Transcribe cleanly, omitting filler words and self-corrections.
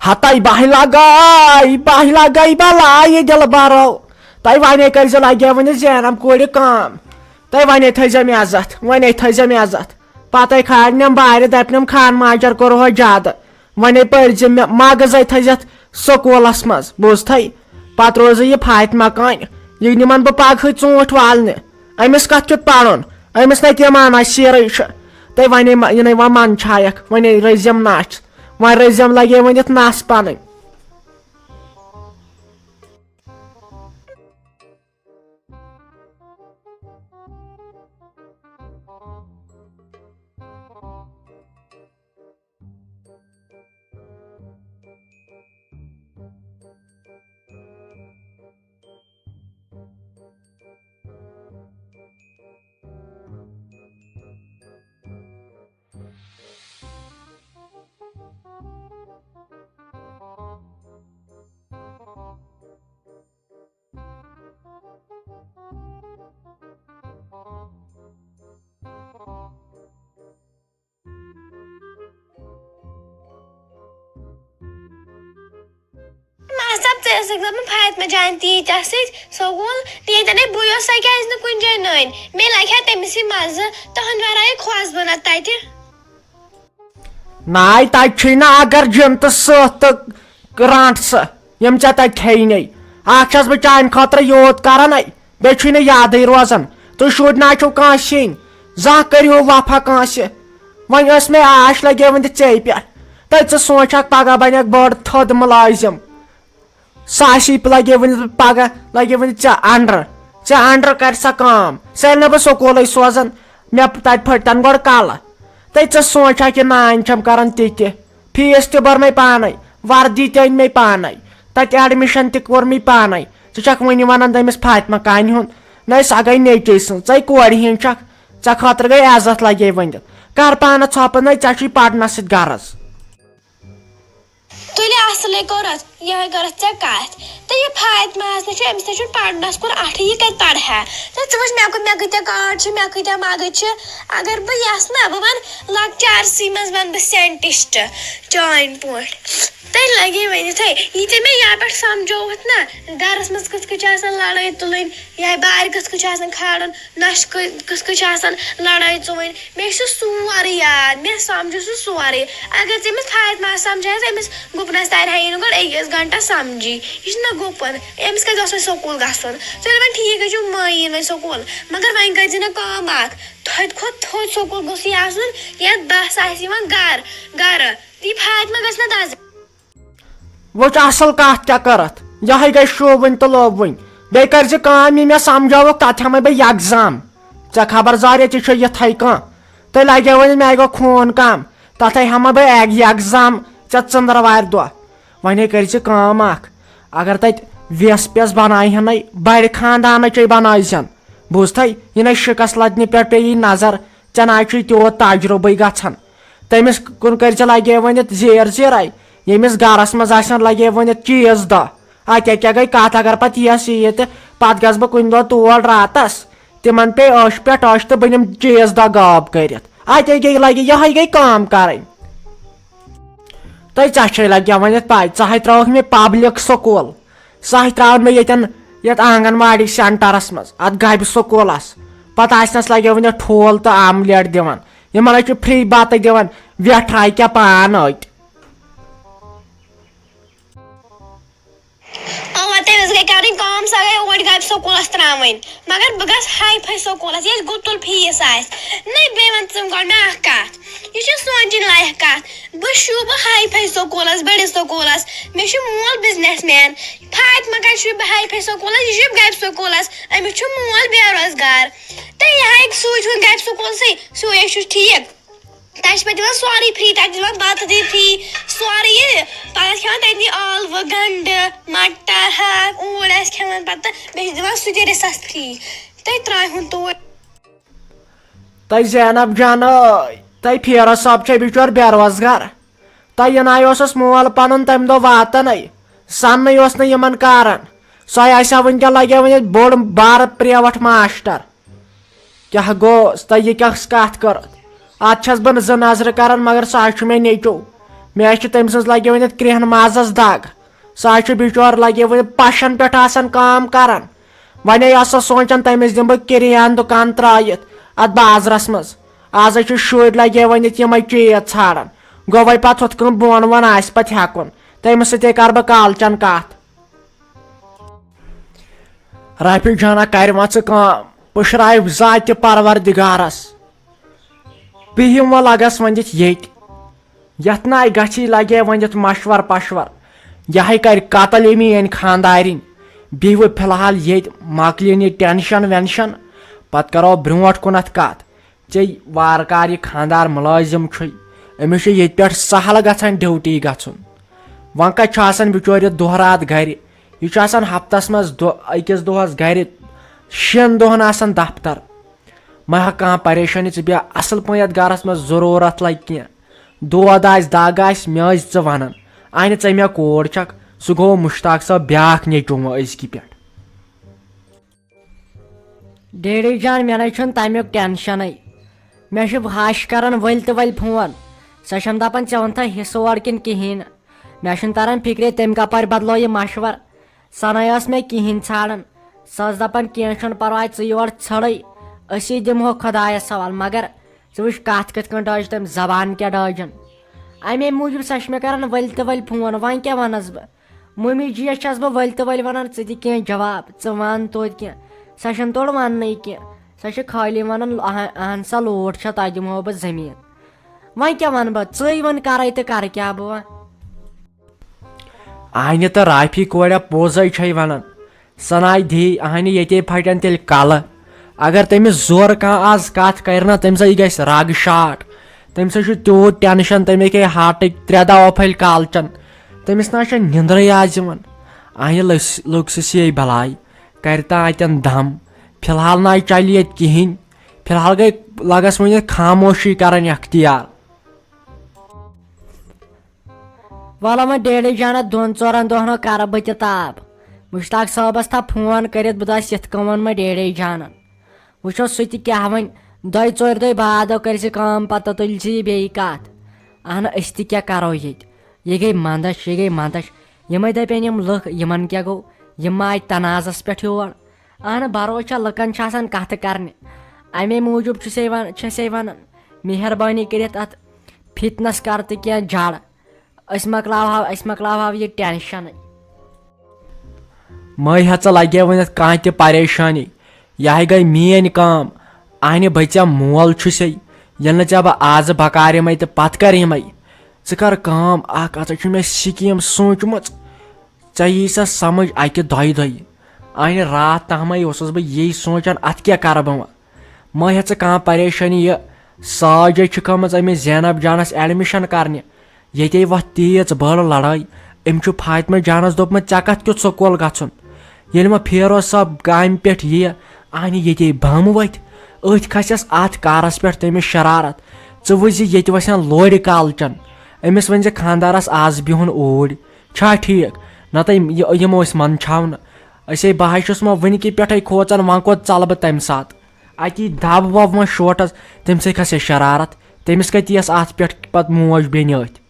ہتائی بہلا گئی بلائی دل برو تہ ونے کرزِ لگے ونہِ زینم کورِ کام تہ ونے تھٲیزِ مےٚ عزت ونے تھٲیزِ مےٚ عزت پتہٕ کھالنم بارِ دپنم خان ماجر کوٚرہو زیادٕ ونے پٔرزِ مےٚ مغزے تھٲیزٮ۪تھ سکوٗلس منٛز بوٗزتھٕے پتہٕ روزٕ یہِ فاطمہ کٲنۍ یہِ نِمن بہٕ پگہٕے ژوٗنٛٹھۍ والنہِ أمِس کتھ کیُتھ پرُن أمِس نَے تِم سیٖرٕے چھُ تہٕ ونے یِنَے وۄنۍ منٛدچھایکھ ونے رٔزِم نَچھ وۄنۍ رٔزِم لگے ؤنِتھ نس پنٕنۍ فاطمہ جان تیت سکول تیتن بو سا کیاز کن جائے نن مے لگہ تمس مزہ تہند ورائے کھوس بہ نت تتہ ناے تتہِ نا اگر جنتہٕ سٕتھ تہٕ رانٹ سہ یم ژےٚ تتہِ کھیٚیی نے اکھ چھس بہٕ چانہِ خٲطرٕ یوت کران بیٚیہِ چھُے نہٕ یادٕے روزان تُہۍ شُرۍ نہ چھِو کٲنٛسہِ ہِنٛدۍ زانٛہہ کٔرِو وفا کٲنٛسہِ وۄنۍ ٲس مےٚ آش لگے وٕنہِ ژےٚ پٮ۪ٹھ تہٕ ژٕ سونٛچکھ پگاہ بنکھ بٔڑ تھٔد مُلٲزِم ساسی لگے ونہِ پگاہ لگے ونہِ ژےٚ انڈر کر سا کٲم سُہ ییٚلہِ نہٕ بہٕ سکوٗلٕے سوزان مےٚ تتہِ پھٔٹتن گۄڈٕ کلہٕ تہٕ ژٕ سونٛچکھ یہِ نانۍ چھم کران تہِ فیٖس تہِ بٔر مےٚ پانے وردی تہِ أنۍ مےٚ پانے تتہِ ایڈمِشن تہِ کوٚر مےٚ پانے ژٕ چھکھ وٕنہِ ونان تٔمِس فاطمہ کانہِ ہُنٛد نہ سۄ گٔے نیٚچی سٕنٛز ژے کورِ ہِنٛدۍ چھکھ ژےٚ خٲطرٕ گٔے عزت لگے ؤنِتھ کر پانس ژھۄپہٕ نَے ژےٚ چھُے پرنس سۭتۍ غرض تُلہِ اصلے کوٚرُتھ یِہے کوٚرُتھ ژےٚ کتھ تہٕ یہِ فاطمہ أمِس نہٕ پرنس کُن اٹھٕے یہِ کتہِ پرِ ہا تہٕ ژٕ وٕچھ مےٚ کۭتیاہ کارڈ چھِ مےٚ کۭتیاہ مگٕج چھِ اگر بہٕ یژھ نا بہٕ ونہٕ لۄکچارسٕے منٛز ونہٕ بہٕ ساینٹسٹ چانہِ پٲٹھۍ تیٚلہِ لگے ؤنِتھٕے یہِ ژےٚ مےٚ یپٲٹھۍ سمجھووُتھ نا گرس منٛز کِتھ کٔنۍ چھِ آسان لڑٲے تُلٕنۍ یا بارِ کِتھ کٔنۍ چھُ آسان کھالُن نۄشہِ کِتھ کٔنۍ چھِ آسان لڑٲے ژُوٕنۍ مےٚ چھُ سورُے یاد مےٚ سمجھ سُہ سورُے اگر ژٕ أمِس فاطمہ سمجھایس أمِس گُپنس ترِ ہا یہِ نہٕ گۄڈٕ أکِس گنٹس سمجھی یہِ چھُنہ گُپن أمِس کتہِ اوس وۄنۍ سکوٗل گژھُن چلو وۄنۍ ٹھیٖک چھُ مٲیِن وۄنۍ سکوٗل مگر وۄنۍ کٔرزِ نہٕ کٲم اکھ تھوٚد کھۄتہٕ تھوٚد سکوٗل گوٚژھ یہِ آسُن یتھ بس آسہِ یِوان گرٕ یہِ فاطمہ گژھِ نہٕ دز وٕچھ اصل کتھ کیٛاہ کٔرتھ یہے گٔے شوٗبوٕنۍ تہٕ لوبوٕنۍ بیٚیہِ کٔرزِ کٲم یہِ مےٚ سمجھووُکھ تتھ ہٮ۪مے بہٕ ایگزام ژےٚ خبردار ییٚتہِ چھُ یِتھے کانٛہہ تہٕ لگے وۄنۍ مےٚ گوٚو خوٗن کم تتھے ہٮ۪مے بہٕ ایگزام ژےٚ ژٔنٛدٕروارِ دۄہ وۄنۍ کٔرزِ کٲم اکھ اگر تتہِ ویس پیس بناوہنَے بڑِ خاندانچے بنٲیزن بوٗزتھے یِنَے شِکس لدنہِ پٮ۪ٹھ پیٚیی نظر ژےٚ نہ چھُے تیوٗت تجرُبے گژھان تٔمِس کُن کٔرزِ لگے ؤنِتھ زیٖرے ییٚمِس گرس منٛز آسن لگے ؤنِتھ چیٖز دہ اتے کیٛاہ گٔے کتھ اگر پتہٕ یِیَس یہِ تہٕ پتہٕ گژھٕ بہٕ کُنہِ دۄہ تور راتس تِمن پے ٲش پٮ۪ٹھ ٲش تہٕ بہٕ نِمہٕ چیٖز دہ غٲب کٔرِتھ اتے گٔے لگہِ یہے گٔے کٲم کرٕنۍ تہٕ ژےٚ چھے لگہِ ؤنِتھ پاے ژٕ ترٛٲوکھ مےٚ پبلِک سکوٗل سۄ ترٛاوَن مےٚ یتھ آنگن واڑی سینٹرس منٛز اتھ گبہِ سکوٗلس پتہٕ آسنس لگے ؤنِتھ ٹھوٗل تہٕ آملیٹ دِوان یِمن چھُ فری بتہٕ دِوان ویٹھراے کیٛاہ پان أتۍ تٔمِس گٔے کرٕنۍ کٲم سۄ گٔے اوڑ گبہِ سکوٗلس ترٛاوٕنۍ مگر بہٕ گژھٕ ہاے فاے سکوٗلس ییٚلہِ گُتُل فیٖس آسہِ نَے بیٚیہِ وَن ژٕ گۄڈٕ مےٚ اکھ کتھ یہِ چھُ سونٛچِنۍ لایق کتھ بہٕ شوٗبہٕ ہاے فاے سکوٗلس بٔڑِس سکوٗلس مےٚ چھُ مول بِزنس مین فاطمہ کتہِ شوٗبہِ ہاے فاے سکوٗلس یہِ شوٗبہِ گبہِ سکوٗلس أمِس چھُ مول بے روزگار تہٕ یہِ ہیٚکہِ سوٗزِتھ گبہِ سکوٗلسٕے سُے چھُ ٹھیٖک تتہِ چھِ پتہٕ دِوان سورُے فری تتہِ چھِ دِوان بتہٕ تہِ فری سورُے یہِ پتہٕ کھٮ۪وان تتہِ ٲلوٕ گنڈٕ مٹر ہاکھ اوٗرۍ آسہِ کھٮ۪وان پتہٕ بیٚیہِ چھِ دِوان سُہ تہِ رِسس فری تُہۍ ترٛٲیہُن توٗرۍ تۄہہِ زینب جان تۄہہِ فیروز صٲب چھے بِچور بے روزگار تۄہہِ یِناے اوسُس مول پنُن تمہِ دۄہ واتنٕے سننٕے اوس نہٕ یِمن کارن سۄے آسہِ ہا وٕنکیٚن لگے ؤنِتھ بوٚڑ بارٕ پریوٹ ماشٹر کیٛاہ گوٚو تۄہہِ یہِ کیٛاہ کتھ کٔرٕتھ اتھ چھس بہٕ زٕ نظرٕ کران مگر سُہ چھُ مےٚ نیٚچوٗ مےٚ تٔمۍ سٕنٛز لگے ؤنِتھ کرٛہن مازس دگ سُہ چھُ بِچور لگے ؤنِتھ پشن پٮ۪ٹھ آسان کٲم کران وۄنۍ ٲس سۄ سونٛچان تٔمِس دِمہٕ بہٕ کِریان دُکان ترٲیِتھ اتھ بازرس منٛز آز چھِ شُرۍ لگے ؤنِتھ یِمے چیٖز ژھانڈان گوٚو وۄنۍ پتہٕ ہُتھ کٔنۍ بۄن وۄن آسہِ پتہٕ ہٮ۪کُن تٔمِس سۭتی کرٕ بہٕ کالچن کتھ رۄپیہِ جانا کرِ وۄنۍ ژٕ کٲم پُشراے ذاتہِ پروردِگارس بِہِم وۄنۍ لگس وۄنۍ دِتھ ییٚتہِ یتھ ناے گژھی لگے وۄنۍ دِتھ مشور پشور یہے کرِ قتل یہِ میٲنۍ خاندارِنۍ بِہِو فِلحال ییٚتہِ مۄکلِن یہِ ٹینشن وینشن پتہٕ کرو برونٛٹھ کُنتھ کتھ ژےٚ وارٕ کار یہِ خاندار مُلٲزِم چھُے أمِس چھُ ییٚتہِ پٮ۪ٹھ سہل گژھان ڈیوٹی گژھُن وۄنۍ کتہِ چھُ آسان بِچور یہِ دۄہ رات گرِ یہِ چھُ آسان ہفتس منٛز أکِس دۄہس گرِ 6 دۄہن آسان دفتر مہ ہا کانٛہہ پریشٲنی ژٕ بیٚہہ اصل پٲٹھۍ یتھ گرس منٛز ضروٗرت لگہِ کینٛہہ دود آسہِ دگ آسہِ مےٚ ٲسۍ ژٕ ونان انہِ ژےٚ مےٚ کوٗر چھکھ سُہ گوٚو مُشتاق صٲب بیٛاکھ نیٚچوٗ وۄنۍ أزکہِ پٮ۪ٹھ ڈیڈی جان مےٚ نَے چھُنہٕ تمیُک ٹینشنٕے مےٚ چھُ ہش کران ؤلۍ تہٕ ؤلۍ فون سۄ چھم دپان ژےٚ اوٚنتھا حصہٕ اورٕ کِنہٕ کِہینۍ نہٕ مےٚ چھُنہٕ تران فکرے تٔمۍ کپٲرۍ بدلو یہِ مشور سناے ٲس مےٚ کِہینۍ ژھانڈان سۄ ٲس دپان کینٛہہ چھُنہٕ پرواے ژٕ یور ژھٕڑٕے أسی دِمہو خۄدایس سوال مگر ژٕ وٕچھ کتھ کِتھ کٔنۍ ڈٲج تٔمۍ زبان کیٛاہ ڈٲجن امے موٗجوٗب سۄ چھِ مےٚ کران ؤلۍ تہٕ ؤلۍ فون وۄنۍ کیٛاہ ونس بہٕ مٔمی جی یس چھس بہٕ ؤلۍ تہٕ ؤلۍ ونان ژٕ دِ کینٛہہ جواب ژٕ ون توتہِ کینٛہہ سۄ چھنہٕ تورٕ وننٕے کینٛہہ سۄ چھِ خٲلی ونان اہن سا لوٗٹھ چھےٚ تۄہہِ دِمہو بہٕ زٔمیٖن وۄنۍ کیٛاہ ونہٕ بہٕ ژٕے وۄنۍ کرے تہٕ کرٕ کیٛاہ بہٕ وۄنۍ انہِ تہٕ رافی کوریا پوٚزے چھے ونان سناے دھی اہنہِ ییٚتے پھٹن تیٚلہِ کلہٕ اگر تٔمِس زورٕ کانٛہہ آز کتھ کرِ نا تٔمۍ سۭتۍ گژھِ رگ شاٹ تٔمۍ سۭتۍ چھُ تیوٗت ٹینشن تٔمۍ ہیٚکہِ ہاٹٕکۍ 3 دوا پھٔلۍ کالچن تٔمِس نہ چھِ نِندرٕے آز یِوان انہِ لوٚگسِس یے بلاے کرتا اتٮ۪ن دم فِلحال نہ چلہِ ییٚتہِ کہیٖنۍ فِلحال گٔے لگس ؤنِتھ خاموشی کران اختیار وَلہٕ وۄنۍ ڈیڈی جانا 2-4 دۄہن کرٕ بہٕ تہِ تاپ مُشتاق صٲبس تھاو فون کٔرِتھ بہٕ دَپس یِتھ کٔنۍ ووٚن مےٚ ڈیڈی جانن وٕچھو سُہ تہِ کیٛاہ وۄنۍ 2-4 دۄہ بادو کٔرۍ زِ کٲم پتہٕ تُلۍ زِ یہِ بیٚیہِ کتھ اہنہٕ أسۍ تہِ کیٛاہ کرو ییٚتہِ یہِ گٔے منٛدچھ یِمے دپن یِم لُکھ یِمن کیٛاہ گوٚو یِم آے تنازس پٮ۪ٹھ یور اہنہٕ بروسہٕ چھا لُکن چھِ آسان کتھٕ کرنہِ امے موٗجوٗب چھسے ونان مہربٲنی کٔرِتھ اتھ فتنس کر تہٕ کینٛہہ جڑ أسۍ مۄکلاوہاو یہِ ٹینشنٕے مے ہا ژٕ لگے ؤنِتھ کانٛہہ تہِ پریشٲنی یہے گٔے میٲنۍ کٲم انہِ بہٕ ژےٚ مول چھُسے ییٚلہِ نہٕ ژےٚ بہٕ آزٕ بکار یِمے تہٕ پتہٕ کر یِمے ژٕ کر کٲم اکھ ہسا چھُ مےٚ سکیٖم سوٗنچمٕژ ژےٚ یی سا سمجھ 1-2 دۄہہِ انہِ راتھ تامے اوسُس بہٕ یی سونچان اتھ کیٛاہ کرٕ بہٕ وۄنۍ مے ہا ژٕ کانٛہہ پریشٲنی یہِ ساجے چھِ کھٔمٕژ أمِس زینب جانس ایڈمِشن کرنہِ ییٚتے وۄتھ تیٖژ بٔڑ لڑٲے أمۍ چھُ فاطمہ جانس دوٚپمُت ژےٚ کتھ کیُتھ سکوٗل گژھُن ییٚلہِ وۄنۍ فیروز صٲب کامہِ پٮ۪ٹھ یِیہِ انہِ ییٚتے بم ؤتھۍ أتھۍ کھسٮ۪س اتھ کارس پٮ۪ٹھ تٔمِس شرارت ژٕ وٕچھ زِ ییٚتہِ وسن لورِ کالچن أمِس ؤنۍ زِ خانٛدارس آز بِہُن اوٗرۍ چھا ٹھیٖک نتہٕ یِم ٲسۍ منٛدچھاونہٕ أسے بہٕ حظ چھُس وۄنۍ وٕنکہِ پٮ۪ٹھے کھوژان وۄنۍ کوٚت ژلہٕ بہٕ تمہِ ساتہٕ اتی دب وب وۄنۍ شوٹس تمہِ سۭتۍ کھسے شرارت تٔمِس کتہِ یِیَس اتھ پٮ۪ٹھ پتہٕ موج بیٚنہِ أتھۍ